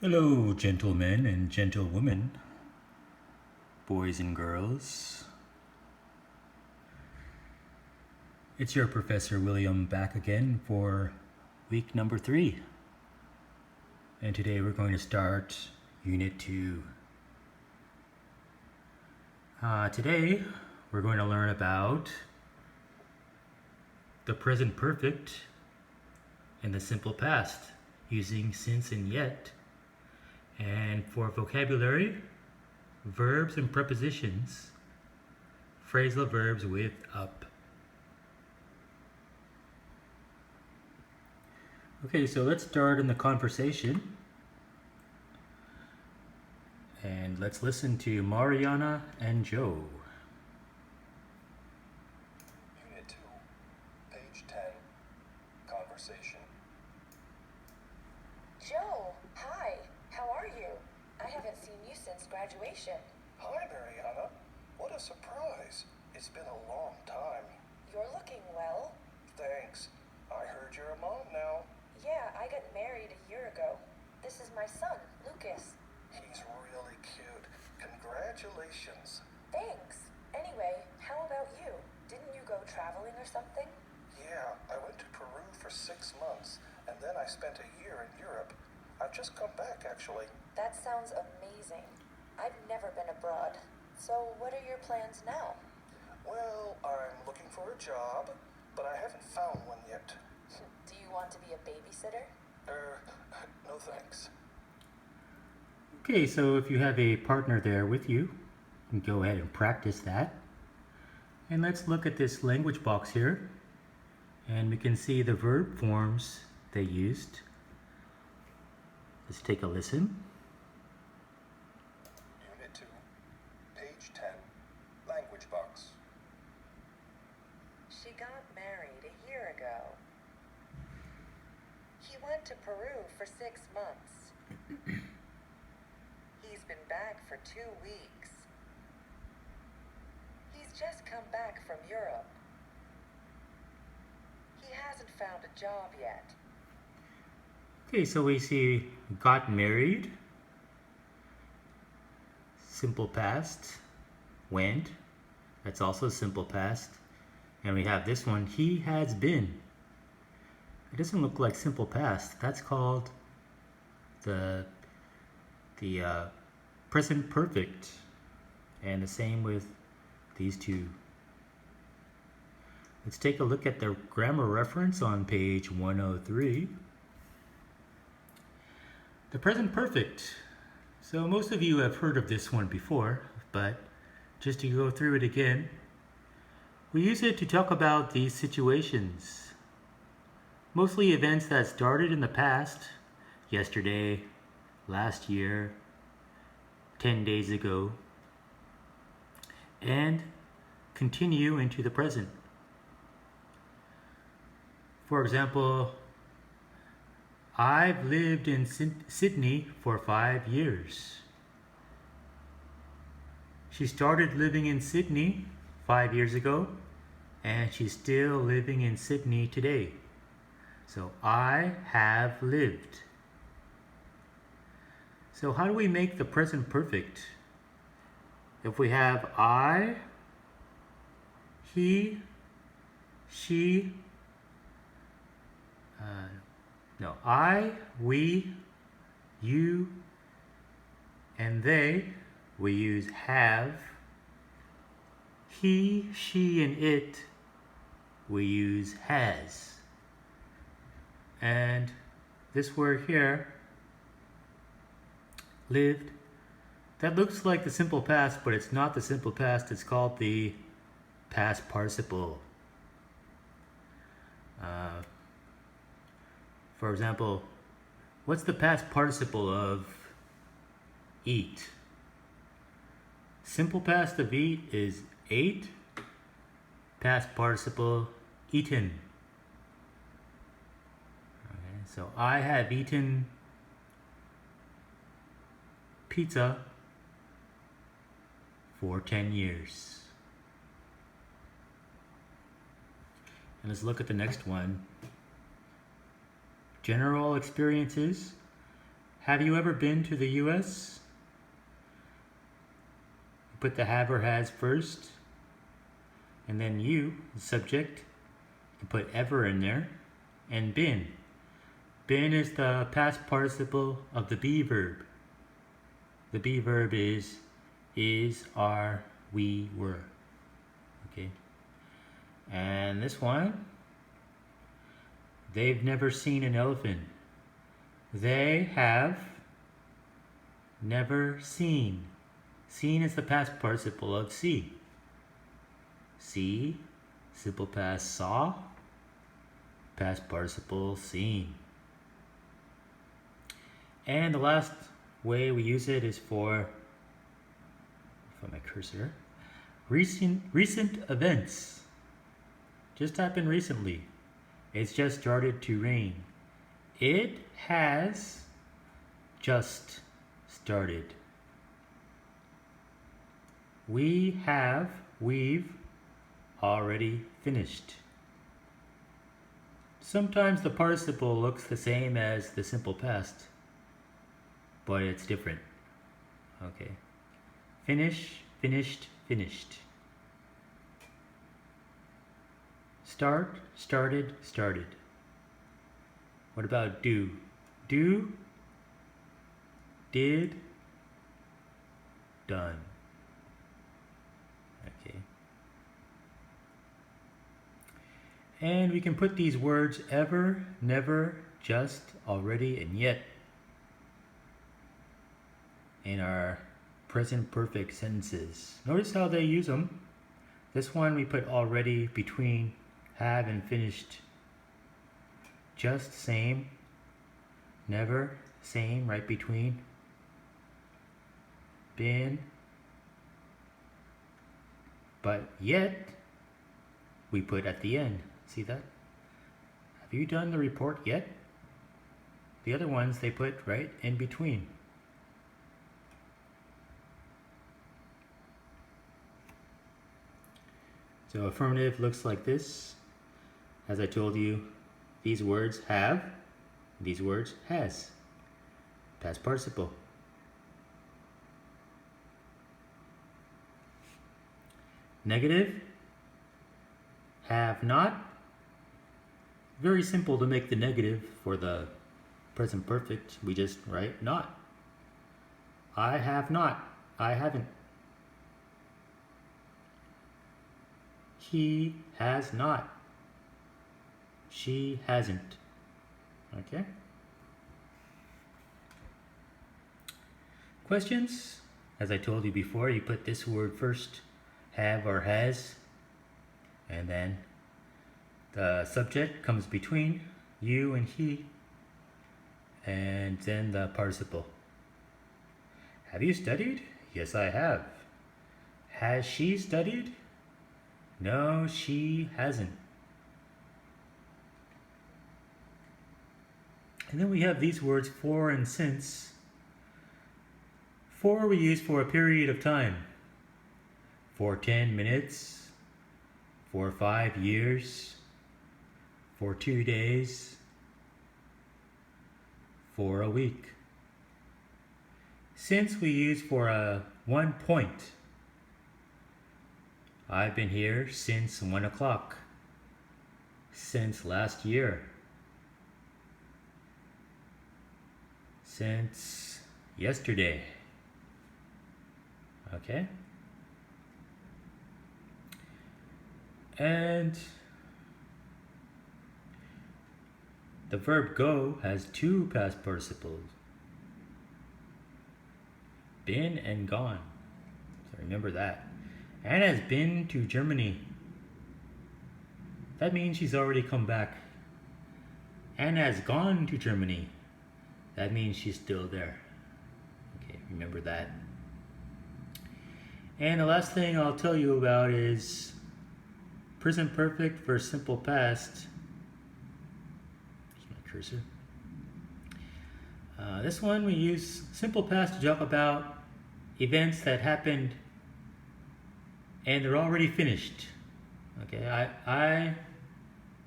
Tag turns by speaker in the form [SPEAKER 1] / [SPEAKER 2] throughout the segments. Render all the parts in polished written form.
[SPEAKER 1] Hello, gentlemen and gentlewomen, boys and girls. It's your Professor William back again for week number 3. And today we're going to start Unit 2. Today we're going to learn about the present perfect and the simple past using since and yet. And for vocabulary, verbs and prepositions, phrasal verbs with up. Okay, so let's start in the conversation. And let's listen to Mariana and Joe.
[SPEAKER 2] Unit 2, page 10, conversation.
[SPEAKER 3] Joe, hi. How are you? I haven't seen you since graduation.
[SPEAKER 2] Hi, Mariana. What a surprise. It's been a long time.
[SPEAKER 3] You're looking well.
[SPEAKER 2] Thanks. I heard you're a mom now.
[SPEAKER 3] Yeah, I got married a year ago. This is my son, Lucas.
[SPEAKER 2] He's really cute. Congratulations.
[SPEAKER 3] Thanks. Anyway, how about you? Didn't you go traveling or something?
[SPEAKER 2] Yeah, I went to Peru for 6 months, and then I spent a year in Europe. I've just come back, actually.
[SPEAKER 3] That sounds amazing. I've never been abroad. So what are your plans now?
[SPEAKER 2] Well, I'm looking for a job, but I haven't found one yet.
[SPEAKER 3] Do you want to be a babysitter?
[SPEAKER 2] No thanks.
[SPEAKER 1] Okay, so if you have a partner there with you, you can go ahead and practice that. And let's look at this language box here. And we can see the verb forms they used. Let's take a listen.
[SPEAKER 2] Unit 2, page 10, language box.
[SPEAKER 3] She got married a year ago. He went to Peru for 6 months. He's been back for 2 weeks. He's just come back from Europe. He hasn't found a job yet.
[SPEAKER 1] Okay, so we see got married, simple past, went, that's also simple past. And we have this one, he has been. It doesn't look like simple past. That's called the present perfect. And the same with these two. Let's take a look at the grammar reference on page 103. The present perfect. So most of you have heard of this one before, but just to go through it again, we use it to talk about these situations. Mostly events that started in the past, yesterday, last year, 10 days ago, and continue into the present. For example, I've lived in Sydney for 5 years. She started living in Sydney 5 years ago, and she's still living in Sydney today. So I have lived. So how do we make the present perfect? If we have I, he, she, I, we, you, and they, we use have. He, she, and it, we use has. And this word here, lived, that looks like the simple past, but it's not the simple past. It's called the past participle. For example, what's the past participle of eat? Simple past of eat is ate. Past participle, eaten. Okay, so I have eaten pizza for 10 years. And let's look at the next one. General experiences Have you ever been to the US? Put the have or has first, and then you, the subject, you put ever in there, and been. Been is the past participle of the be verb. The be verb is, are, we, were. Okay. And this one, they've never seen an elephant. They have never seen. Seen is the past participle of see. See, simple past saw, past participle seen. And the last way we use it is for my cursor, recent events. Just happened recently. It's just started to rain. It has just started. We've already finished. Sometimes the participle looks the same as the simple past, but it's different. Okay. Finish, finished, finished. Start, started, started. What about do? Do, did, done. Okay. And we can put these words ever, never, just, already, and yet in our present perfect sentences. Notice how they use them. This one we put already between have and finished. Just, same. Never, same, right between. Been. But yet, we put at the end. See that? Have you done the report yet? The other ones they put right in between. So affirmative looks like this. As I told you, these words have, these words has. Past participle. Negative, have not. Very simple to make the negative for the present perfect. We just write not. I have not. I haven't. He has not. She hasn't. Okay? Questions? As I told you before, you put this word first, have or has, and then the subject comes between you and he, and then the participle. Have you studied? Yes, I have. Has she studied? No, she hasn't. And then we have these words for and since. For we use for a period of time. For 10 minutes. For 5 years. For 2 days. For a week. Since we use for a 1 point. I've been here since 1 o'clock. Since last year. Since yesterday. Okay? And the verb go has 2 past participles. Been and gone. So remember that. Anna has been to Germany. That means she's already come back. Anna has gone to Germany. That means she's still there. Okay, remember that. And the last thing I'll tell you about is present perfect for simple past. Here's my cursor. This one we use simple past to talk about events that happened and they're already finished. Okay,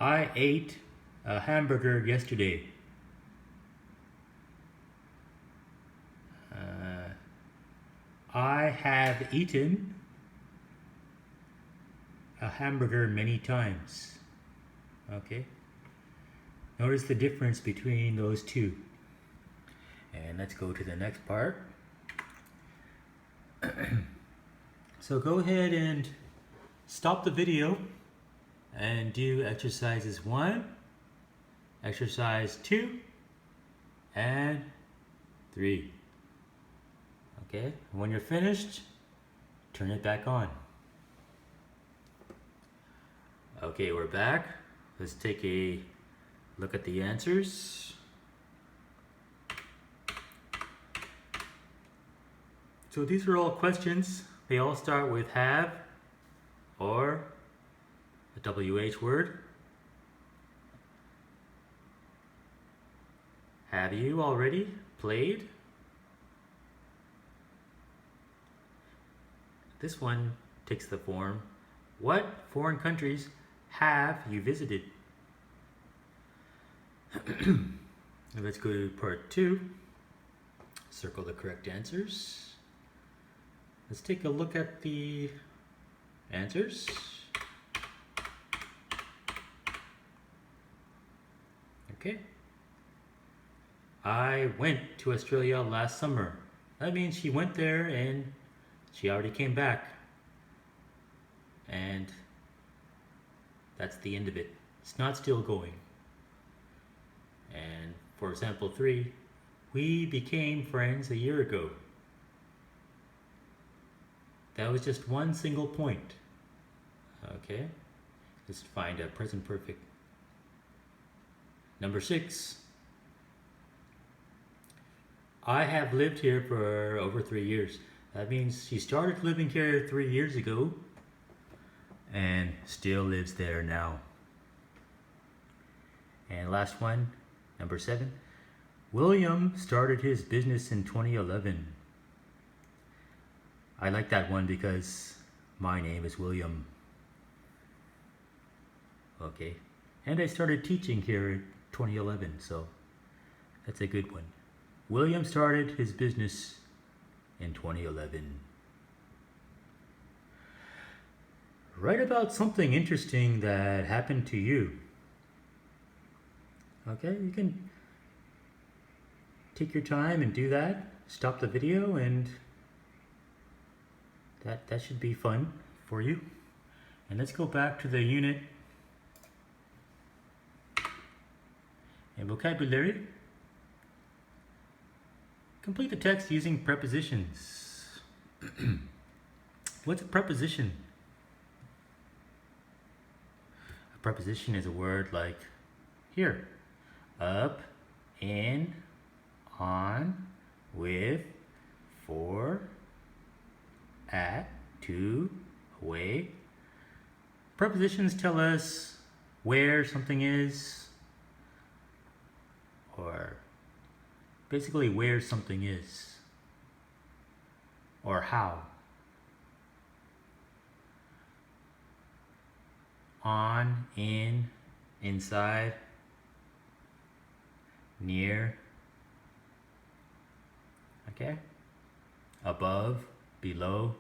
[SPEAKER 1] I ate a hamburger yesterday. I have eaten a hamburger many times. Okay. Notice the difference between those two. And let's go to the next part. So go ahead and stop the video and do exercises 1, exercise 2, and 3. Okay, when you're finished, turn it back on. Okay, we're back. Let's take a look at the answers. So these are all questions. They all start with have or a WH word. Have you already played? This one takes the form, what foreign countries have you visited? Let's go to part 2. Circle the correct answers. Let's take a look at the answers. Okay. I went to Australia last summer. That means she went there and she already came back. And that's the end of it. It's not still going. And for example 3, we became friends a year ago. That was just one single point. Okay, let's find a present perfect. Number 6. I have lived here for over 3 years. That means she started living here 3 years ago and still lives there now. And last one, number 7. William started his business in 2011. I like that one because my name is William. Okay, and I started teaching here in 2011, so that's a good one. William started his business in 2011. Write about something interesting that happened to you. Okay, you can take your time and do that. Stop the video and that should be fun for you. And let's go back to the unit and vocabulary. Complete the text using prepositions. What's a preposition? A preposition is a word like here. Up, in, on, with, for, at, to, away. Prepositions tell us where something is, or basically where something is, or how. On, in, inside, near, okay, above, below.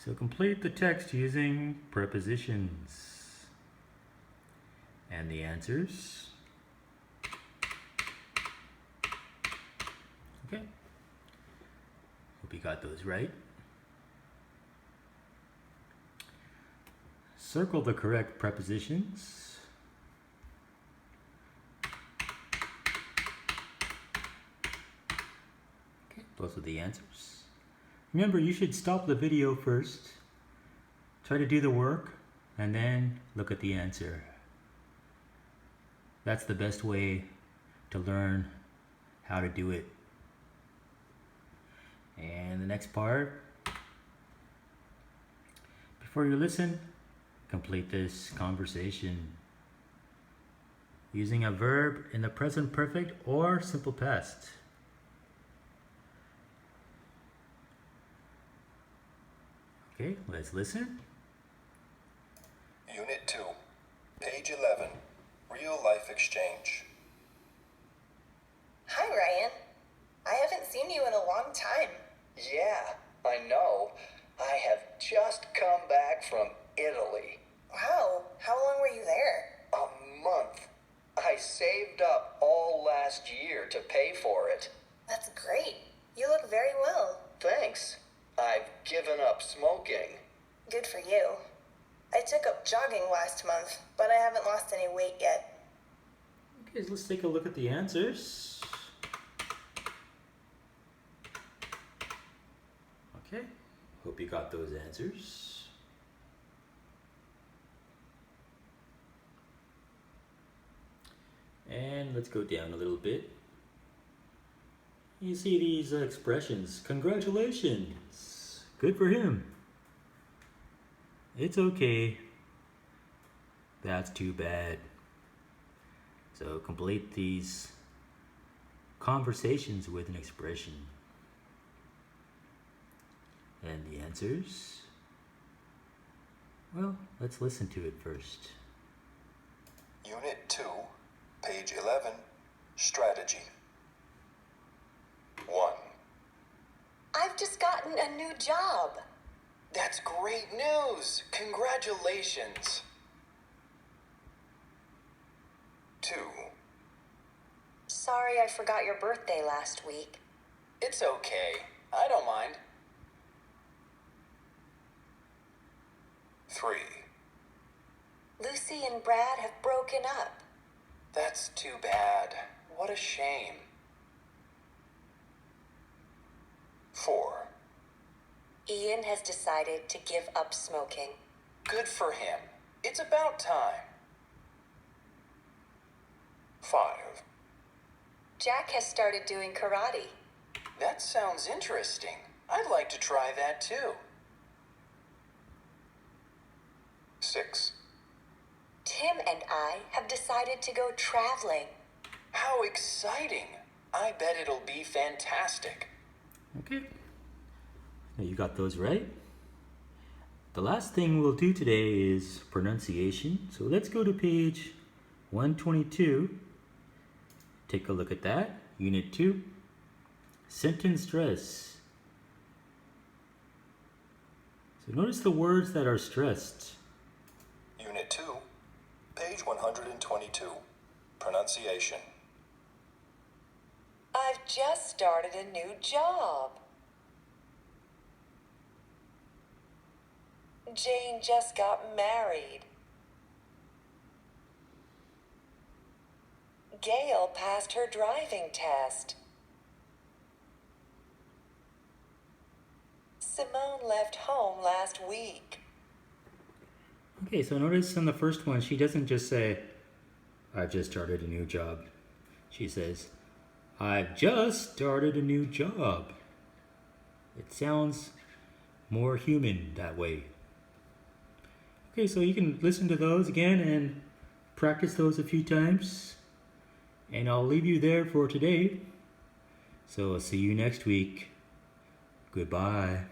[SPEAKER 1] So complete the text using prepositions. And the answers. Okay. Hope you got those right. Circle the correct prepositions. Okay, those are the answers. Remember, you should stop the video first, try to do the work, and then look at the answer. That's the best way to learn how to do it. And the next part, before you listen, complete this conversation using a verb in the present perfect or simple past. Okay, let's listen.
[SPEAKER 2] Unit 2, page 11, real life exchange.
[SPEAKER 3] Hi, Ryan.
[SPEAKER 4] long time.
[SPEAKER 5] Yeah, I know. I have just come back from Italy.
[SPEAKER 4] Wow, how long were you there?
[SPEAKER 5] A month. I saved up all last year to pay for it.
[SPEAKER 4] That's great. You look very well.
[SPEAKER 5] Thanks. I've given up smoking.
[SPEAKER 4] Good for you. I took up jogging last month, but I haven't lost any weight yet.
[SPEAKER 1] Okay, so let's take a look at the answers. Okay, hope you got those answers. And let's go down a little bit. You see these expressions. Congratulations. Good for him. It's okay. That's too bad. So complete these conversations with an expression. And the answers? Well, let's listen to it first.
[SPEAKER 2] Unit 2, page 11, strategy. 1.
[SPEAKER 3] I've just gotten a new job.
[SPEAKER 5] That's great news. Congratulations.
[SPEAKER 2] 2.
[SPEAKER 3] Sorry I forgot your birthday last week.
[SPEAKER 5] It's okay. I don't mind.
[SPEAKER 2] 3.
[SPEAKER 3] Lucy and Brad have broken up.
[SPEAKER 5] That's too bad. What a shame.
[SPEAKER 2] 4.
[SPEAKER 3] Ian has decided to give up smoking.
[SPEAKER 5] Good for him. It's about time.
[SPEAKER 2] 5.
[SPEAKER 3] Jack has started doing karate.
[SPEAKER 5] That sounds interesting. I'd like to try that too.
[SPEAKER 2] 6.
[SPEAKER 3] Tim and I have decided to go traveling.
[SPEAKER 5] How exciting. I bet it'll be fantastic.
[SPEAKER 1] Okay. Now you got those right. The last thing we'll do today is pronunciation. So let's go to page 122. Take a look at that. Unit 2. Sentence stress. So notice the words that are stressed.
[SPEAKER 2] Unit 2, page 122, pronunciation.
[SPEAKER 3] I've just started a new job. Jane just got married. Gail passed her driving test. Simone left home last week.
[SPEAKER 1] Okay, so notice on the first one, she doesn't just say, I've just started a new job. She says, I've just started a new job. It sounds more human that way. Okay, so you can listen to those again and practice those a few times. And I'll leave you there for today. So I'll see you next week. Goodbye.